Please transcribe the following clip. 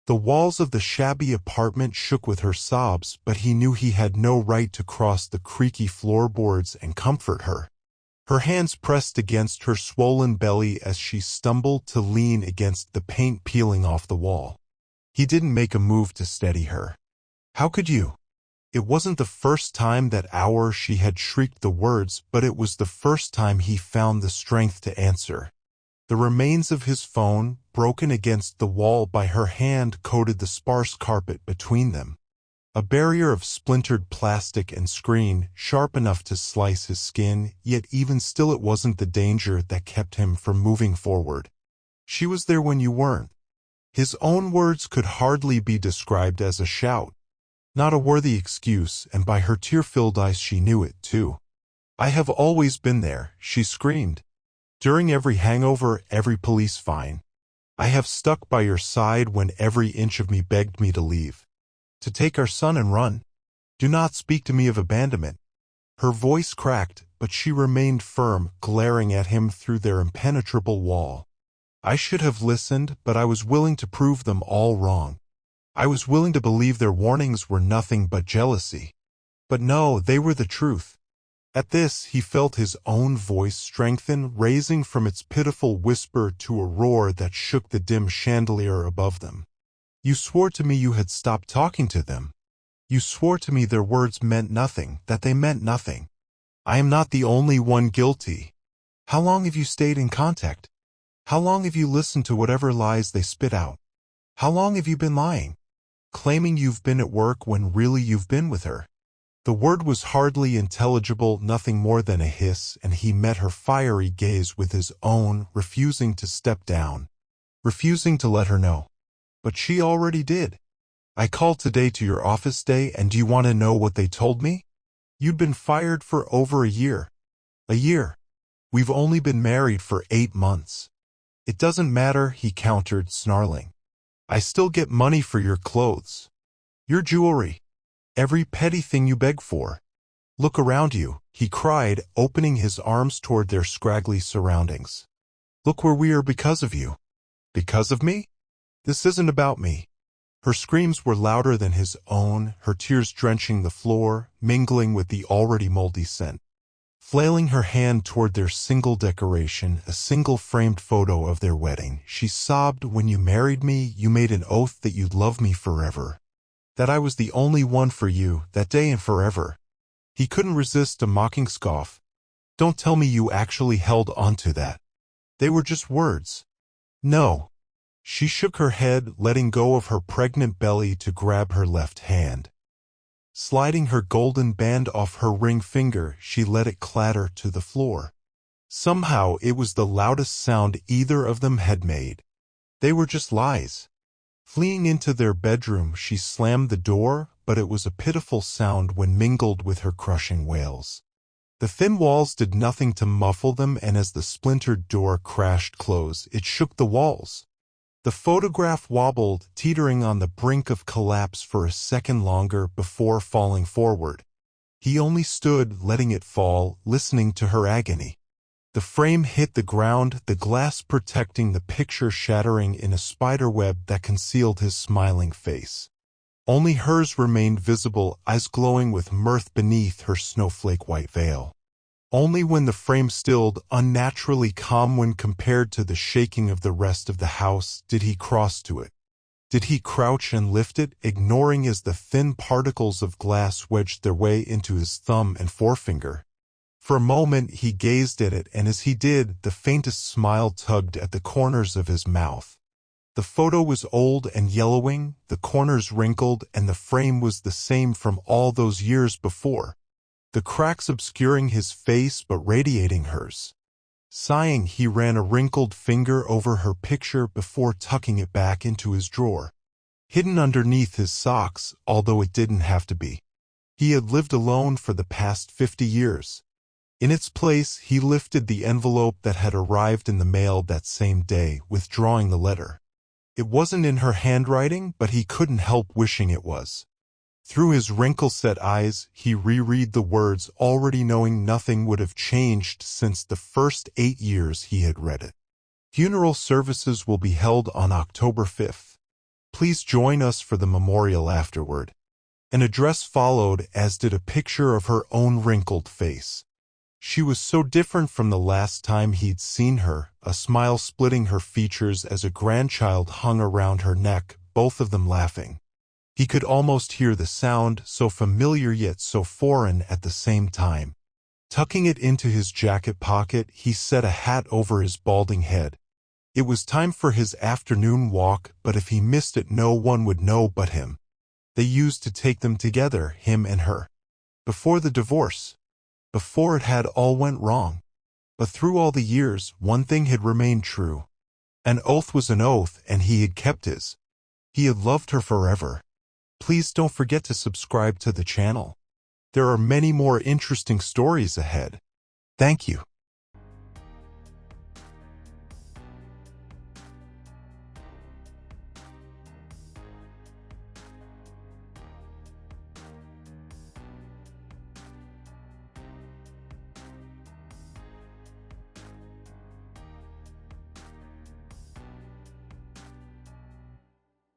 The walls of the shabby apartment shook with her sobs, but he knew he had no right to cross the creaky floorboards and comfort her. Her hands pressed against her swollen belly as she stumbled to lean against the paint peeling off the wall. He didn't make a move to steady her. "How could you?" It wasn't the first time that hour she had shrieked the words, but it was the first time he found the strength to answer. The remains of his phone, broken against the wall by her hand, coated the sparse carpet between them. A barrier of splintered plastic and screen, sharp enough to slice his skin, yet even still it wasn't the danger that kept him from moving forward. "She was there when you weren't." His own words could hardly be described as a shout. Not a worthy excuse, and by her tear-filled eyes she knew it, too. "I have always been there," she screamed. "During every hangover, every police fine. I have stuck by your side when every inch of me begged me to leave. To take our son and run. Do not speak to me of abandonment." Her voice cracked, but she remained firm, glaring at him through their impenetrable wall. "I should have listened, but I was willing to prove them all wrong. I was willing to believe their warnings were nothing but jealousy. But no, they were the truth." At this, he felt his own voice strengthen, raising from its pitiful whisper to a roar that shook the dim chandelier above them. "You swore to me you had stopped talking to them. You swore to me their words meant nothing, that they meant nothing. I am not the only one guilty. How long have you stayed in contact? How long have you listened to whatever lies they spit out? How long have you been lying? Claiming you've been at work when really you've been with her?" The word was hardly intelligible, nothing more than a hiss, and he met her fiery gaze with his own, refusing to step down, refusing to let her know. But she already did. "I called today to your office day, and do you want to know what they told me? You'd been fired for over a year. A year. We've only been married for 8 months. "It doesn't matter," he countered, snarling. "I still get money for your clothes, your jewelry, every petty thing you beg for. Look around you," he cried, opening his arms toward their scraggly surroundings. "Look where we are because of you." "Because of me? This isn't about me." Her screams were louder than his own, her tears drenching the floor, mingling with the already moldy scent. Flailing her hand toward their single decoration, a single framed photo of their wedding, she sobbed, "When you married me, you made an oath that you'd love me forever. That I was the only one for you, that day and forever." He couldn't resist a mocking scoff. "Don't tell me you actually held on to that. They were just words." "No." She shook her head, letting go of her pregnant belly to grab her left hand. Sliding her golden band off her ring finger, she let it clatter to the floor. Somehow it was the loudest sound either of them had made. They were just lies. Fleeing into their bedroom, she slammed the door, but it was a pitiful sound when mingled with her crushing wails. The thin walls did nothing to muffle them, and as the splintered door crashed close, it shook the walls. The photograph wobbled, teetering on the brink of collapse for a second longer before falling forward. He only stood, letting it fall, listening to her agony. The frame hit the ground, the glass protecting the picture shattering in a spiderweb that concealed his smiling face. Only hers remained visible, eyes glowing with mirth beneath her snowflake-white veil. Only when the frame stilled, unnaturally calm when compared to the shaking of the rest of the house, did he cross to it. Did he crouch and lift it, ignoring as the thin particles of glass wedged their way into his thumb and forefinger? For a moment he gazed at it, and as he did, the faintest smile tugged at the corners of his mouth. The photo was old and yellowing, the corners wrinkled, and the frame was the same from all those years before. The cracks obscuring his face but radiating hers. Sighing, he ran a wrinkled finger over her picture before tucking it back into his drawer. Hidden underneath his socks, although it didn't have to be. He had lived alone for the past 50 years. In its place, he lifted the envelope that had arrived in the mail that same day, withdrawing the letter. It wasn't in her handwriting, but he couldn't help wishing it was. Through his wrinkle-set eyes, he reread the words, already knowing nothing would have changed since the first 8 years he had read it. "Funeral services will be held on October 5th. Please join us for the memorial afterward." An address followed, as did a picture of her own wrinkled face. She was so different from the last time he'd seen her, a smile splitting her features as a grandchild hung around her neck, both of them laughing. He could almost hear the sound, so familiar yet so foreign at the same time. Tucking it into his jacket pocket, he set a hat over his balding head. It was time for his afternoon walk, but if he missed it, no one would know but him. They used to take them together, him and her. Before the divorce. Before it had all went wrong. But through all the years, one thing had remained true. An oath was an oath, and he had kept his. He had loved her forever. Please don't forget to subscribe to the channel. There are many more interesting stories ahead. Thank you.